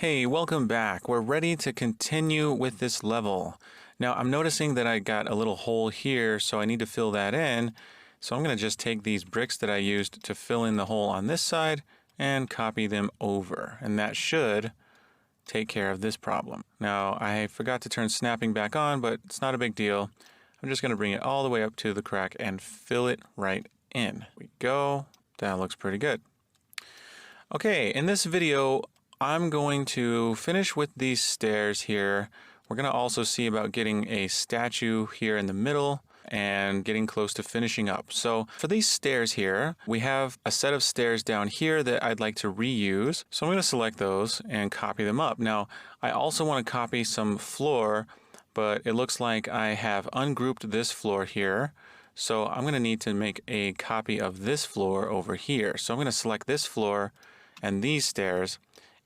Hey, welcome back. We're ready to continue with this level. Now, I'm noticing that I got a little hole here, so I need to fill that in. So I'm going to just take these bricks that I used to fill in the hole on this side and copy them over. And that should take care of this problem. Now, I forgot to turn snapping back on, but it's not a big deal. I'm just going to bring it all the way up to the crack and fill it right in. There we go. That looks pretty good. Okay, in this video, I'm going to finish with these stairs here. We're going to also see about getting a statue here in the middle and getting close to finishing up. So for these stairs here, we have a set of stairs down here that I'd like to reuse. So I'm going to select those and copy them up. Now, I also want to copy some floor, but it looks like I have ungrouped this floor here. So I'm going to need to make a copy of this floor over here. So I'm going to select this floor and these stairs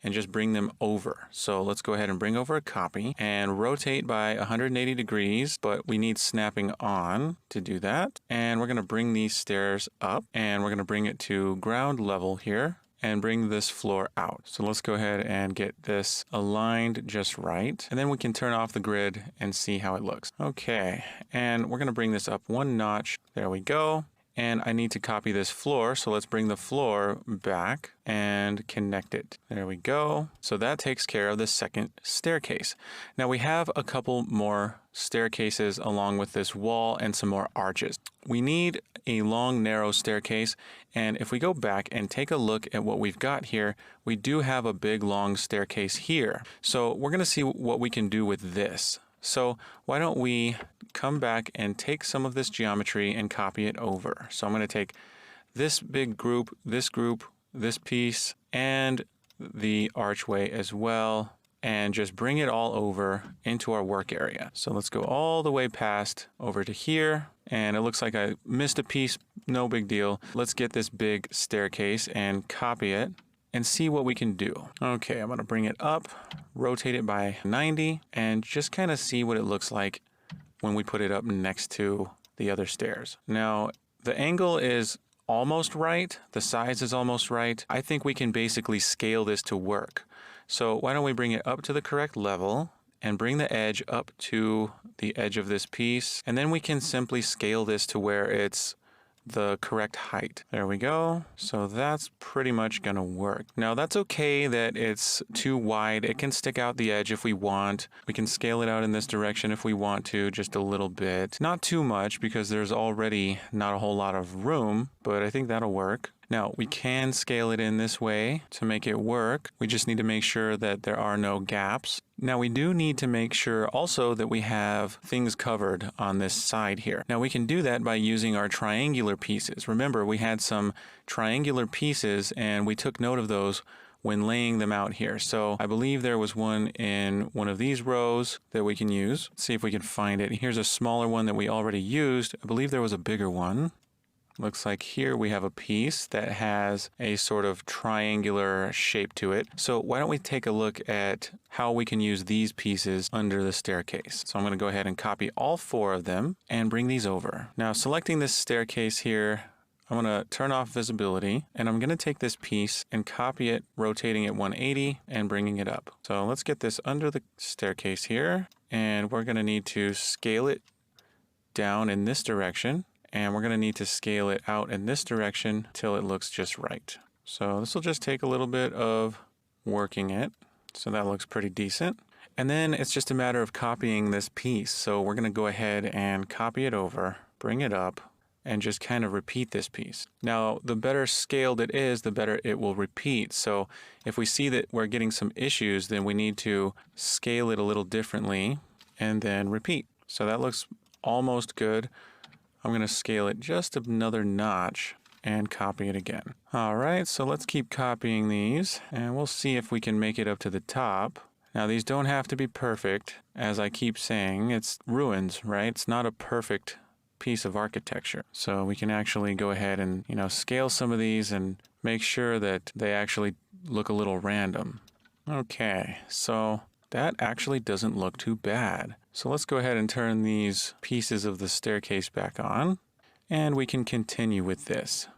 and just bring them over. So let's go ahead and bring over a copy and rotate by 180 degrees, but we need snapping on to do that. And we're going to bring these stairs up and we're going to bring it to ground level here and bring this floor out. So let's go ahead and get this aligned just right. And then we can turn off the grid and see how it looks. Okay, and we're going to bring this up one notch. There we go. And I need to copy this floor, so let's bring the floor back and connect it. There we go. So that takes care of the second staircase. Now we have a couple more staircases along with this wall and some more arches. We need a long, narrow staircase, and if we go back and take a look at what we've got here, we do have a big, long staircase here. So we're going to see what we can do with this. So why don't we come back and take some of this geometry and copy it over. So I'm going to take this big group, this piece, and the archway as well, and just bring it all over into our work area. So let's go all the way past over to here, and it looks like I missed a piece. No big deal. Let's get this big staircase and copy it and see what we can do. Okay, I'm going to bring it up, rotate it by 90, and just kind of see what it looks like when we put it up next to the other stairs. Now, the angle is almost right. The size is almost right. I think we can basically scale this to work. So why don't we bring it up to the correct level and bring the edge up to the edge of this piece. And then we can simply scale this to where it's the correct height. There we go. So that's pretty much gonna work. Now that's okay that it's too wide. It can stick out the edge if we want. We can scale it out in this direction if we want to, just a little bit. Not too much because there's already not a whole lot of room, but I think that'll work. Now we can scale it in this way to make it work. We just need to make sure that there are no gaps. Now we do need to make sure also that we have things covered on this side here. Now we can do that by using our triangular pieces. Remember, we had some triangular pieces and we took note of those when laying them out here. So I believe there was one in one of these rows that we can use. Let's see if we can find it. Here's a smaller one that we already used. I believe there was a bigger one. Looks like here we have a piece that has a sort of triangular shape to it. So why don't we take a look at how we can use these pieces under the staircase. So I'm going to go ahead and copy all 4 of them and bring these over. Now selecting this staircase here, I'm going to turn off visibility and I'm going to take this piece and copy it, rotating it 180 and bringing it up. So let's get this under the staircase here, and we're going to need to scale it down in this direction. And we're going to need to scale it out in this direction till it looks just right. So this will just take a little bit of working it. So that looks pretty decent. And then it's just a matter of copying this piece. So we're going to go ahead and copy it over, bring it up, and just kind of repeat this piece. Now, the better scaled it is, the better it will repeat. So if we see that we're getting some issues, then we need to scale it a little differently and then repeat. So that looks almost good. I'm going to scale it just another notch and copy it again. All right, so let's keep copying these and we'll see if we can make it up to the top. Now these don't have to be perfect. As I keep saying, it's ruins, right? It's not a perfect piece of architecture. So we can actually go ahead and, scale some of these and make sure that they actually look a little random. Okay, so that actually doesn't look too bad. So let's go ahead and turn these pieces of the staircase back on, and we can continue with this.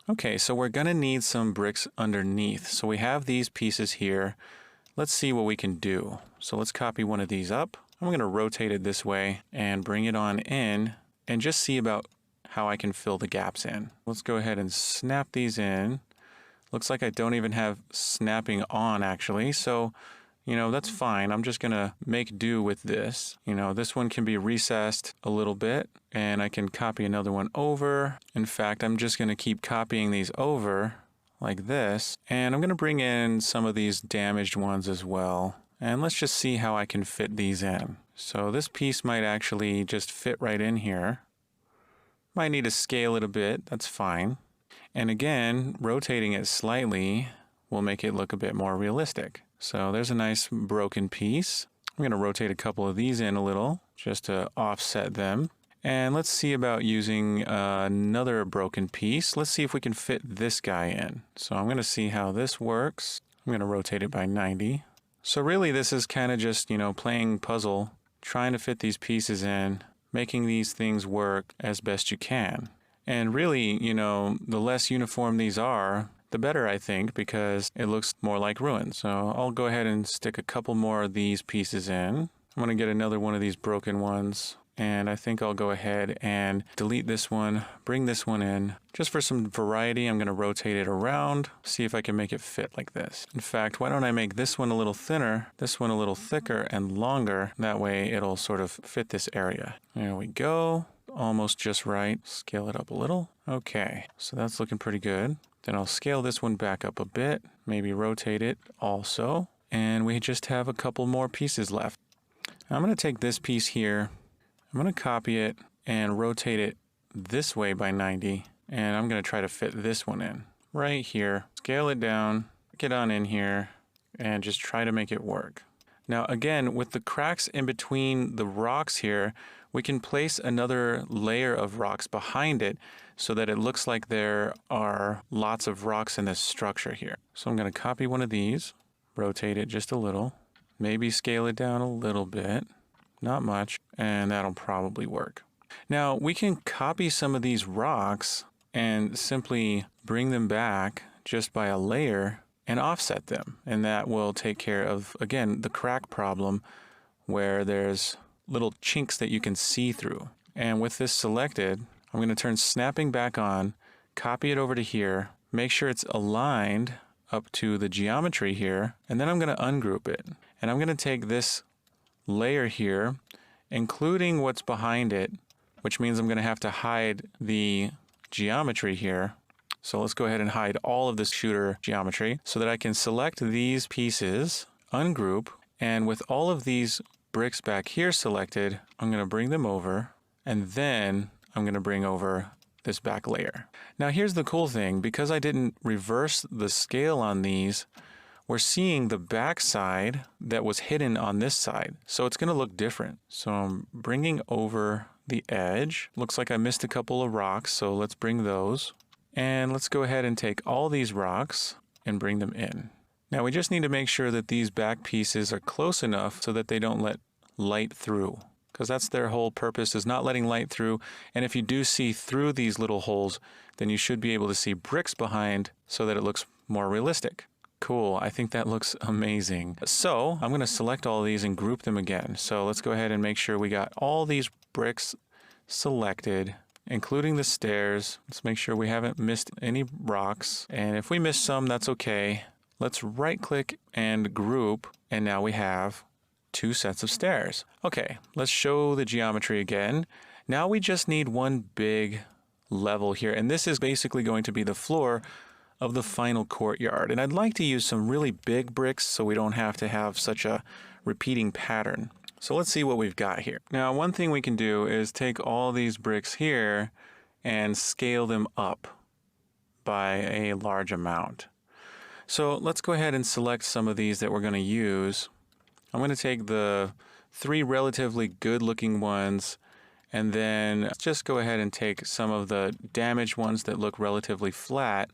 Okay, so we're going to need some bricks underneath. So we have these pieces here. let's see what we can do. So let's copy one of these up. I'm going to rotate it this way and bring it on in and just see about how I can fill the gaps in. Let's go ahead and snap these in. Looks like I don't even have snapping on actually, so that's fine. I'm just gonna make do with this. This one can be recessed a little bit and I can copy another one over. In fact, I'm just gonna keep copying these over like this, and I'm gonna bring in some of these damaged ones as well. And let's just see how I can fit these in. So this piece might actually just fit right in here. Might need to scale it a bit, that's fine. And again, rotating it slightly will make it look a bit more realistic. So there's a nice broken piece. I'm going to rotate a couple of these in a little just to offset them. And let's see about using another broken piece. Let's see if we can fit this guy in. So I'm going to see how this works. I'm going to rotate it by 90. So really this is kind of just, playing puzzle, trying to fit these pieces in, making these things work as best you can. And really, the less uniform these are, the better, I think, because it looks more like ruins. So I'll go ahead and stick a couple more of these pieces in. I'm going to get another one of these broken ones. And I think I'll go ahead and delete this one, bring this one in. Just for some variety, I'm going to rotate it around, see if I can make it fit like this. In fact, why don't I make this one a little thinner, this one a little thicker and longer. That way it'll sort of fit this area. There we go. Almost just right. Scale it up a little. Okay, so that's looking pretty good. Then I'll scale this one back up a bit, maybe rotate it also. And we just have a couple more pieces left. I'm going to take this piece here, I'm going to copy it and rotate it this way by 90. And I'm going to try to fit this one in right here. Scale it down, get on in here, and just try to make it work. Now again, with the cracks in between the rocks here, we can place another layer of rocks behind it so that it looks like there are lots of rocks in this structure here. So I'm going to copy one of these, rotate it just a little, maybe scale it down a little bit, not much, and that'll probably work. Now we can copy some of these rocks and simply bring them back just by a layer and offset them. And that will take care of, again, the crack problem where there's little chinks that you can see through. And with this selected, I'm going to turn snapping back on, copy it over to here, make sure it's aligned up to the geometry here, and then I'm going to ungroup it. And I'm going to take this layer here, including what's behind it, which means I'm going to have to hide the geometry here. So let's go ahead and hide all of this shooter geometry so that I can select these pieces, ungroup, and with all of these bricks back here selected, I'm going to bring them over, and then I'm going to bring over this back layer. Now here's the cool thing, because I didn't reverse the scale on these, we're seeing the back side that was hidden on this side. So it's going to look different. So I'm bringing over the edge. Looks like I missed a couple of rocks, so let's bring those. And let's go ahead and take all these rocks and bring them in. Now we just need to make sure that these back pieces are close enough so that they don't let light through, because that's their whole purpose, is not letting light through. And if you do see through these little holes, then you should be able to see bricks behind so that it looks more realistic. Cool, I think that looks amazing. So I'm going to select all of these and group them again. So let's go ahead and make sure we got all these bricks selected, including the stairs. Let's make sure we haven't missed any rocks. And if we missed some, that's okay. Let's right click and group. And now we have two sets of stairs. Okay, let's show the geometry again. Now we just need one big level here. And this is basically going to be the floor of the final courtyard. And I'd like to use some really big bricks so we don't have to have such a repeating pattern. So let's see what we've got here. Now, one thing we can do is take all these bricks here and scale them up by a large amount. So let's go ahead and select some of these that we're going to use. I'm going to take the 3 relatively good looking ones, and then just go ahead and take some of the damaged ones that look relatively flat,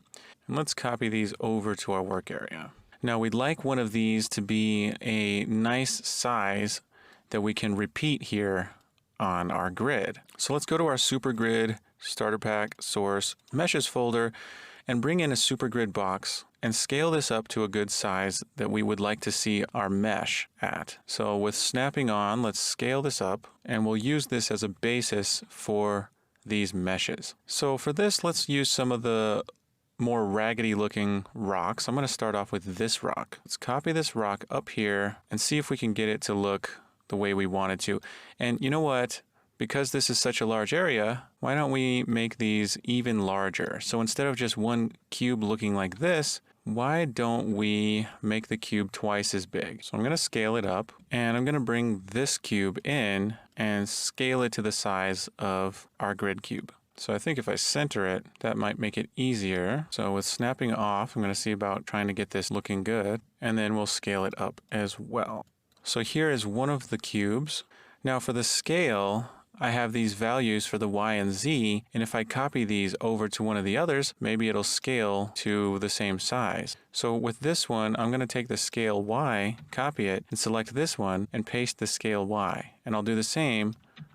and let's copy these over to our work area. Now we'd like one of these to be a nice size that we can repeat here on our grid. So let's go to our super grid, starter pack, source, meshes folder, and bring in a super grid box. and scale this up to a good size that we would like to see our mesh at. So with snapping on, let's scale this up, and we'll use this as a basis for these meshes. So for this, let's use some of the more raggedy looking rocks. I'm going to start off with this rock. Let's copy this rock up here and see if we can get it to look the way we want it to. And you know what? Because this is such a large area, why don't we make these even larger? So instead of just one cube looking like this, why don't we make the cube twice as big? So I'm going to scale it up, and I'm going to bring this cube in and scale it to the size of our grid cube. So I think if I center it, that might make it easier. So with snapping off, I'm going to see about trying to get this looking good, and then we'll scale it up as well. So here is one of the cubes. Now for the scale, I have these values for the Y and Z, and if I copy these over to one of the others, maybe it'll scale to the same size. So with this one, I'm going to take the scale Y, copy it, and select this one, and paste the scale Y. And I'll do the same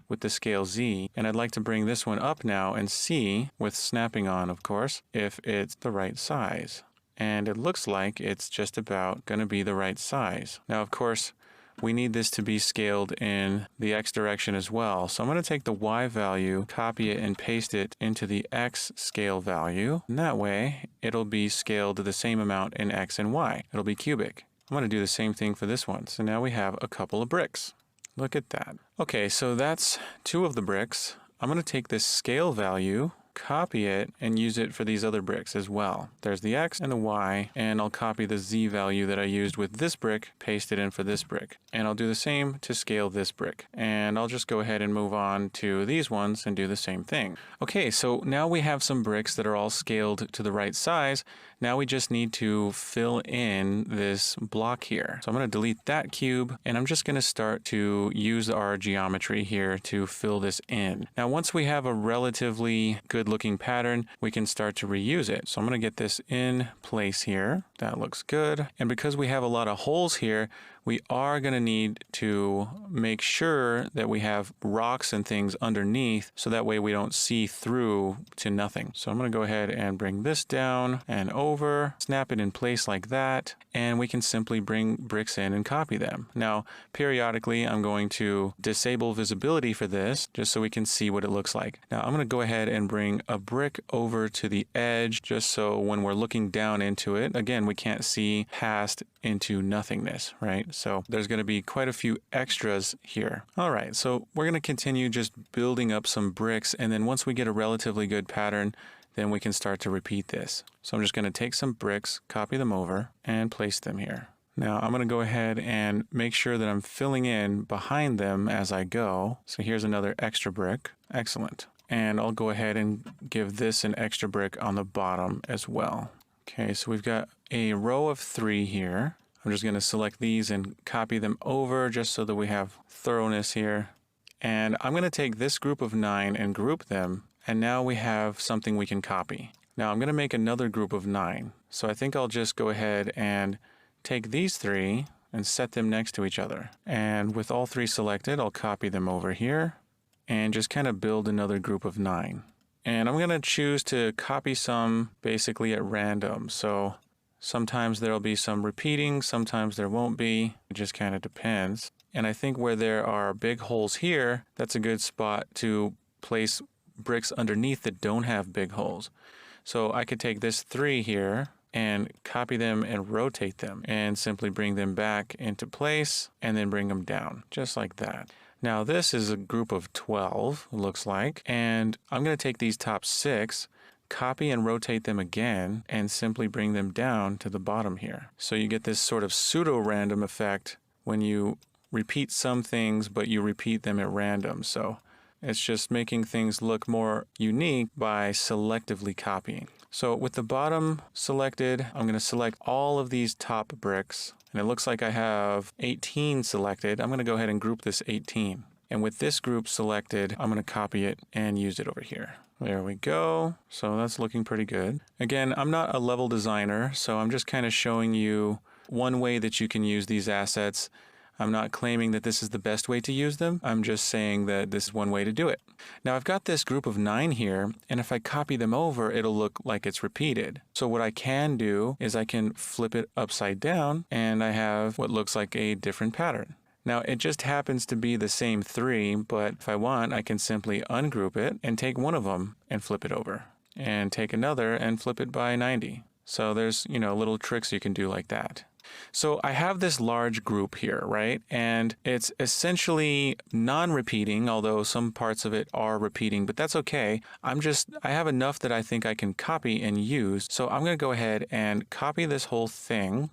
with the scale Z, and I'd like to bring this one up now and see, with snapping on of course, if it's the right size. And it looks like it's just about going to be the right size. Now of course, we need this to be scaled in the X direction as well. So I'm going to take the Y value, copy it, and paste it into the X scale value. And that way, it'll be scaled to the same amount in X and Y. It'll be cubic. I'm going to do the same thing for this one. So now we have a couple of bricks. Look at that. Okay, so that's 2 of the bricks. I'm going to take this scale value, copy it, and use it for these other bricks as well. There's the X and the Y, and I'll copy the Z value that I used with this brick, paste it in for this brick. And I'll do the same to scale this brick. And I'll just go ahead and move on to these ones and do the same thing. Okay, so now we have some bricks that are all scaled to the right size. Now we just need to fill in this block here. So I'm going to delete that cube, and I'm just going to start to use our geometry here to fill this in. Now once we have a relatively good looking pattern, we can start to reuse it. So I'm going to get this in place here. That looks good. And because we have a lot of holes here, we are going to need to make sure that we have rocks and things underneath, so that way we don't see through to nothing. So I'm going to go ahead and bring this down and over, snap it in place like that, and we can simply bring bricks in and copy them. Now, periodically, I'm going to disable visibility for this, just so we can see what it looks like. Now, I'm going to go ahead and bring a brick over to the edge, just so when we're looking down into it, again, we can't see past into nothingness, right? So there's going to be quite a few extras here. All right, so we're going to continue just building up some bricks, and then once we get a relatively good pattern, then we can start to repeat this. So I'm just going to take some bricks, copy them over, and place them here. Now I'm going to go ahead and make sure that I'm filling in behind them as I go. So here's another extra brick. Excellent. And I'll go ahead and give this an extra brick on the bottom as well. Okay, so we've got a row of 3 here. I'm just going to select these and copy them over just so that we have thoroughness here. And I'm going to take this group of 9 and group them. And now we have something we can copy. Now I'm going to make another group of 9. So I think I'll just go ahead and take these 3 and set them next to each other. And with all 3 selected, I'll copy them over here and just kind of build another group of 9. And I'm going to choose to copy some basically at random. So sometimes there'll be some repeating, sometimes there won't be. It just kind of depends. And I think where there are big holes here, that's a good spot to place bricks underneath that don't have big holes. So I could take this 3 here and copy them and rotate them and simply bring them back into place and then bring them down just like that. Now this is a group of 12, it looks like, and I'm going to take these top 6, copy and rotate them again, and simply bring them down to the bottom here. So you get this sort of pseudo-random effect when you repeat some things, but you repeat them at random. So it's just making things look more unique by selectively copying. So with the bottom selected, I'm going to select all of these top bricks. And it looks like I have 18 selected. I'm going to go ahead and group this 18. And with this group selected, I'm going to copy it and use it over here. There we go. So that's looking pretty good. Again, I'm not a level designer, so I'm just kind of showing you one way that you can use these assets. I'm not claiming that this is the best way to use them. I'm just saying that this is one way to do it. Now I've got this group of 9 here, and if I copy them over, it'll look like it's repeated. So what I can do is I can flip it upside down, and I have what looks like a different pattern. Now it just happens to be the same 3, but if I want, I can simply ungroup it and take one of them and flip it over, and take another and flip it by 90. So there's, little tricks you can do like that. So I have this large group here, right? And it's essentially non-repeating, although some parts of it are repeating, but that's okay. I have enough that I think I can copy and use. So I'm going to go ahead and copy this whole thing.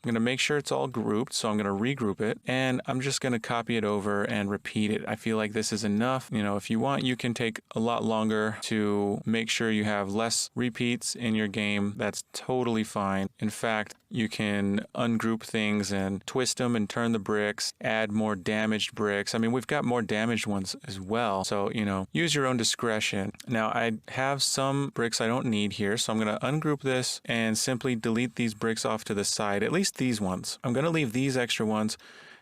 I'm going to make sure it's all grouped, so I'm going to regroup it, and I'm just going to copy it over and repeat it. I feel like this is enough. If you want, you can take a lot longer to make sure you have less repeats in your game. That's totally fine. In fact, you can ungroup things and twist them and turn the bricks, add more damaged bricks. I mean, we've got more damaged ones as well. So, use your own discretion. Now, I have some bricks I don't need here, so I'm going to ungroup this and simply delete these bricks off to the side, at least these ones. I'm going to leave these extra ones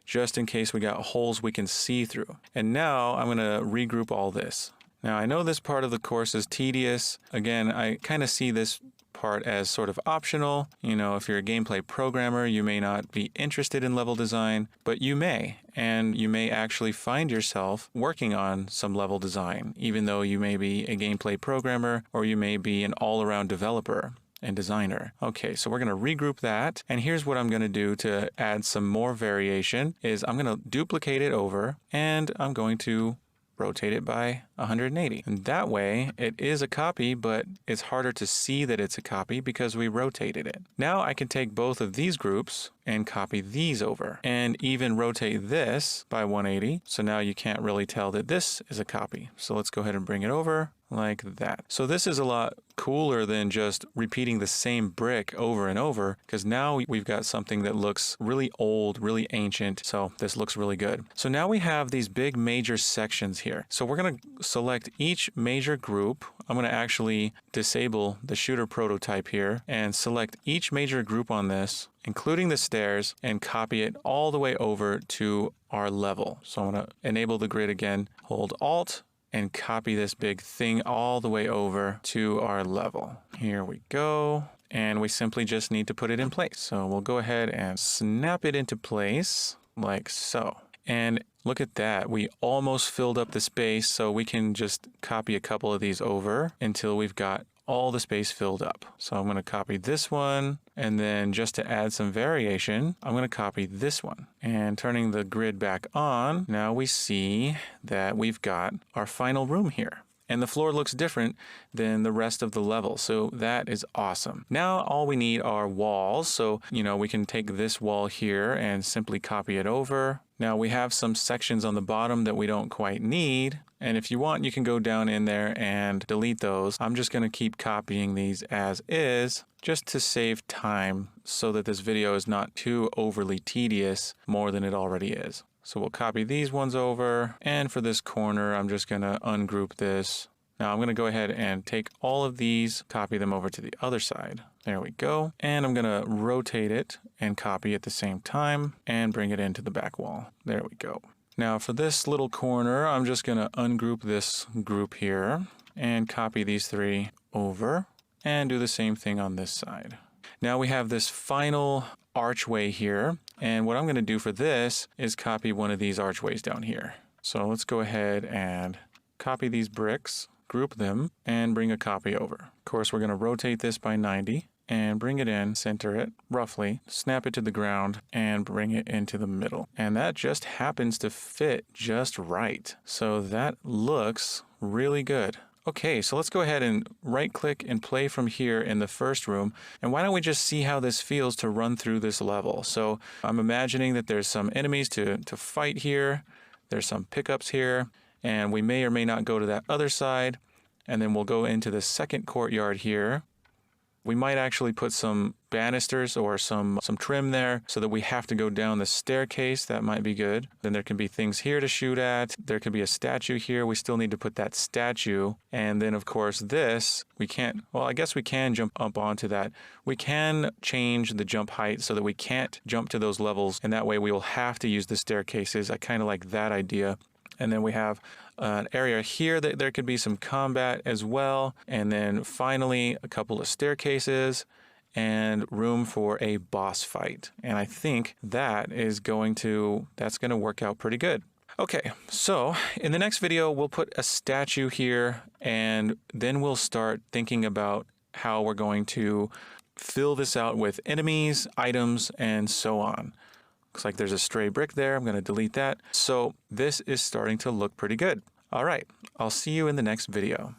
just in case we got holes we can see through. And now I'm going to regroup all this. Now, I know this part of the course is tedious. Again, I kind of see this part as sort of optional. If you're a gameplay programmer, you may not be interested in level design, but you may, and you may actually find yourself working on some level design, even though you may be a gameplay programmer or you may be an all-around developer and designer. Okay, so we're going to regroup that, and here's what I'm going to do to add some more variation is I'm going to duplicate it over, and I'm going to rotate it by 180. And that way it is a copy, but it's harder to see that it's a copy because we rotated it. Now I can take both of these groups and copy these over and even rotate this by 180. So now you can't really tell that this is a copy. So let's go ahead and bring it over like that. So this is a lot cooler than just repeating the same brick over and over, because now we've got something that looks really old, really ancient. So this looks really good. So now we have these big major sections here. So we're going to select each major group. I'm going to actually disable the shooter prototype here and select each major group on this, including the stairs, and copy it all the way over to our level. So I'm going to enable the grid again, hold Alt, and copy this big thing all the way over to our level. Here we go. And we simply just need to put it in place. So we'll go ahead and snap it into place like so. And look at that. We almost filled up the space, so we can just copy a couple of these over until we've got all the space filled up. So I'm going to copy this one, and then just to add some variation, I'm going to copy this one. And turning the grid back on, now we see that we've got our final room here. And the floor looks different than the rest of the level. So that is awesome. Now all we need are walls. So, we can take this wall here and simply copy it over. Now we have some sections on the bottom that we don't quite need. And if you want, you can go down in there and delete those. I'm just going to keep copying these as is, just to save time so that this video is not too overly tedious, more than it already is. So we'll copy these ones over, and for this corner, I'm just going to ungroup this. Now I'm going to go ahead and take all of these, copy them over to the other side. There we go. And I'm going to rotate it and copy at the same time and bring it into the back wall. There we go. Now for this little corner, I'm just going to ungroup this group here and copy these 3 over and do the same thing on this side. Now we have this final archway here, and what I'm going to do for this is copy one of these archways down here. So let's go ahead and copy these bricks, group them, and bring a copy over. Of course, we're going to rotate this by 90 and bring it in, center it roughly, snap it to the ground, and bring it into the middle. And that just happens to fit just right. So that looks really good. Okay, so let's go ahead and right-click and play from here in the first room. And why don't we just see how this feels to run through this level? So I'm imagining that there's some enemies to fight here. There's some pickups here. And we may or may not go to that other side. And then we'll go into the second courtyard here. We might actually put some banisters or some trim there so that we have to go down the staircase. That might be good. Then there can be things here to shoot at. There could be a statue here. We still need to put that statue. And then, of course, this, we can't, well, I guess we can jump up onto that. We can change the jump height so that we can't jump to those levels. And that way we will have to use the staircases. I kind of like that idea. And then we have an area here that there could be some combat as well. And then finally, a couple of staircases and room for a boss fight. And I think that's going to work out pretty good. Okay, so in the next video, we'll put a statue here, and then we'll start thinking about how we're going to fill this out with enemies, items, and so on. Looks like there's a stray brick there. I'm going to delete that. So this is starting to look pretty good. All right, I'll see you in the next video.